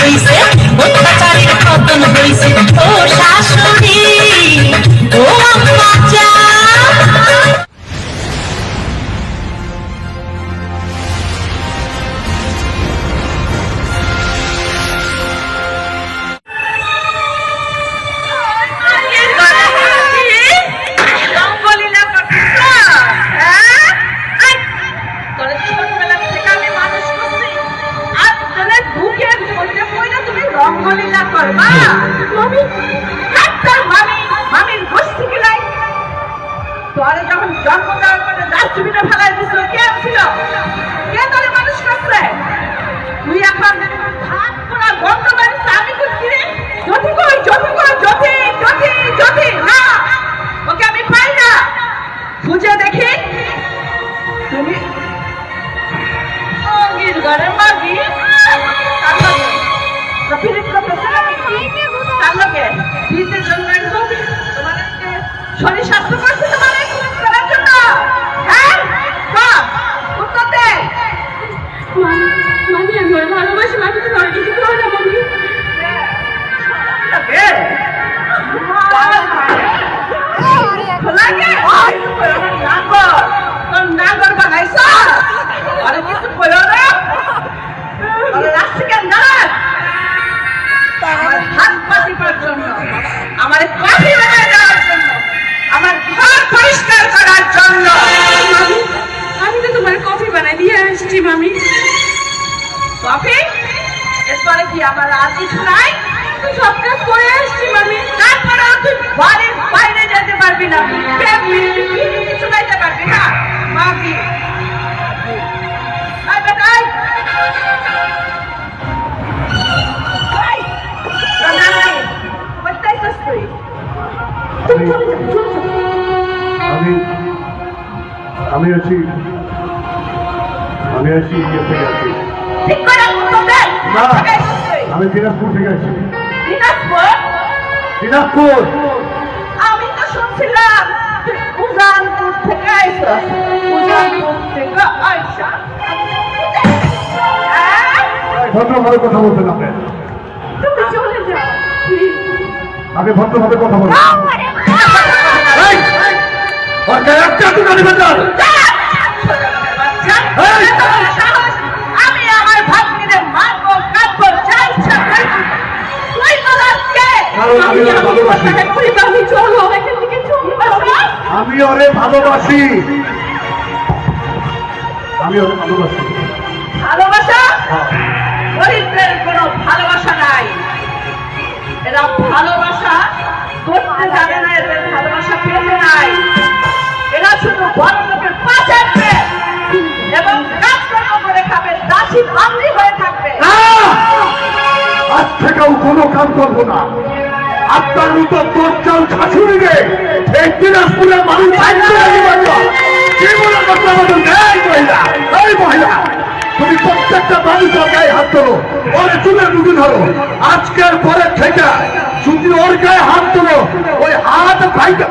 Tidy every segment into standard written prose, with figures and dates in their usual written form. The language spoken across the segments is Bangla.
হইছে, অত্যাচারের পতন হইছে। ও শাশুড়ি, ও আম্মা জান। যখন জন্ম দেওয়ার পরে ডাস্টবিনে ফেলাই দিছিল, কে ছিল? কে তোরে মানুষ করছে? তুই এখন ভাত করা গন্ধ বাড়িতে আমি করছি রে। জ্যোতি কই? জ্যোতি কই? জ্যোতি জ্যোতি জ্যোতি না, ওকে আমি পাই না। খুঁজে দেখি। তুমি মাগির ঘরে মাগি শরীর স্বাস্থ্য করছে তোমার করার জন্য। হ্যাঁ, উত্তর দে। মামি আমি ওর ভালোবাসি, মামি তুমি আর কিছু করো না মামি। নাগর বানাইছ আরে কিছু বলো না। আমার হাত পাতিবার জন্য, আমার কফি বানায় দেওয়ার জন্য, আমার ঘর পরিষ্কার করার জন্য। আমি তো তোমার কফি বানাই দিয়ে আসছি মামি। কফি? এরপরে কি আমার আর কিছু নাই? তুই সব কাজ করে আসছি মামি। তারপরে তুই বাড়ির বাইরে যেতে পারবি না, কিছু খাইতে পারবি না। মাগি আমি আছি ইয়ে থেকে আছি। আমি দিনাজপুর থেকে আছি। দিনাজপুর? আমি তো শুনছিলাম তুই উজানপুর থেকে আইসা। উজানপুর থেকে আইসা ভদ্রভাবে কথা বলতেন আপনি। তুমি চলে যাও। আপনি ভদ্রভাবে কথা বলবেন। আমি আমার ভাগ্নিরে মারবো, কাটবো, যা ইচ্ছা করবো। তুই তো আজকে আমি চলো এখান থেকে চলো। আমি ওরে ভালোবাসি, আমি ওরে ভালোবাসি। ভালোবাসা? গরিবদের কোনো ভালোবাসা নাই। এরা ভালোবাসা করতে জানে না, এদের ভালোবাসা পেতে নাই। এরা শুধু বড় লোকের পা চাটবে এবং কাজকর্ম করে খাবে, দাসী বান্দি হয়ে থাকবে। আজ থেকেও কোনো কাজ করবো না। আপনার মতো দরজাল শাশুড়িকে এই দিনাজপুরের মানুষ তুমি প্রত্যেকটা মানুষের গায়ে হাত ধরো, ওর চুলের মুখে ধরো। আজকের পরের থেকে শুধু ওর গায়ে হাত ধরো, ওই হাত ভাইটা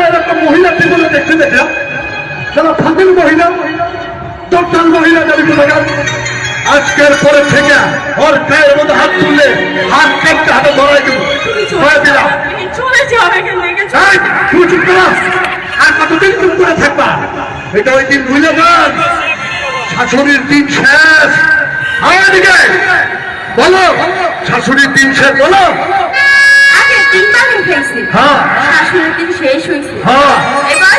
এরকম মহিলা জীবনে দেখতে দেখলাম, যারা ফাঁকিল মহিলা, দরজাল মহিলা যারা কোথাকার। আজকের পরে থেকে ওর গায়ের মধ্যে হাত তুললে হাত কাটতে হাতে ধরাই দেবো। দিলাম চলে যাও এখান থেকে। তুমি চুপ করো। আর কতদিন চুপ করে থাকবা? এটা ওই দিন ভুলে যান, শাশুড়ির দিন শেষ। আমাদিকে বলো, শাশুড়ির দিন শেষ বলো। আগে 3 বার উঠেছি। হ্যাঁ, শাশুড়ির দিন শেষ হয়েছে। হ্যাঁ, এবার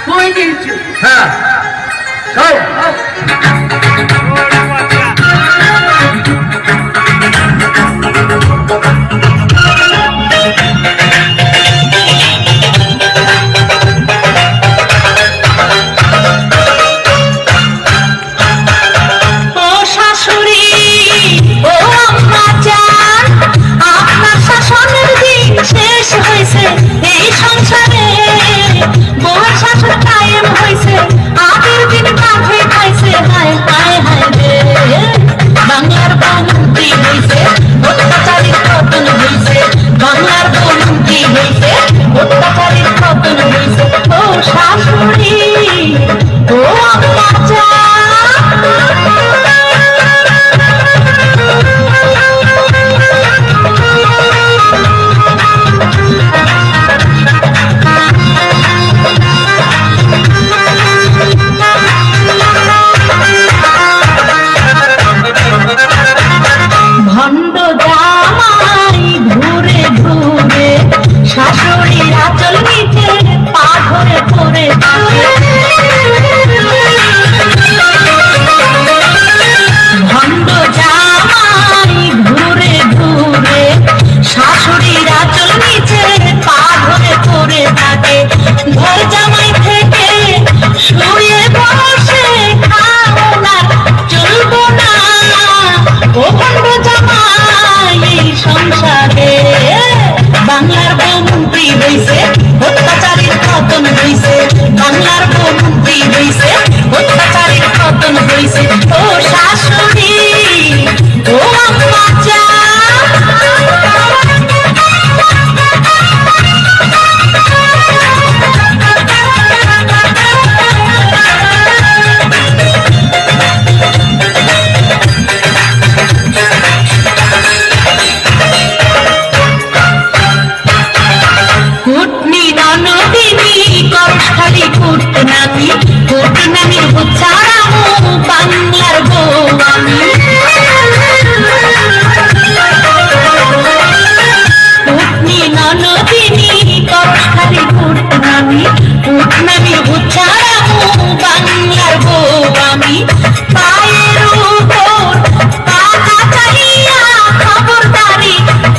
বইদের যুগ। হ্যাঁ, যাও। ও শাশুড়ি, ও আম্মা জান, আপনার শাসনের দিন শেষ হয়েছে এই সংসারে। বাংলার বন্দি হইছে অত্যাচারের পতন হইছে ও শাশুড়ি ও আম্মা কুটনি ননদিনী করখালি কুটনামি কুটনামির বুচ্ছারা বাংলার বউ আমি কুটনি ননদিনী করখালি কুটনামি কুটনামির বুচ্ছারা বাংলার বউ আমি পায়ের উপর পাতা চালিয়া খবরদারি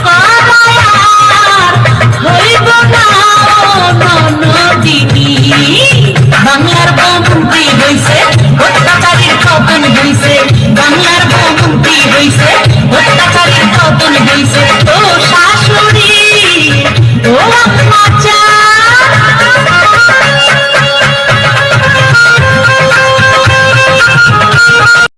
করায়ার হইব না ননদিনী বাংলার বন্দি হইছে অত্যাচারের পতন হইছে বাংলার বন্দি হইছে অত্যাচারের পতন হইছে ও শাশুড়ি ও আম্মা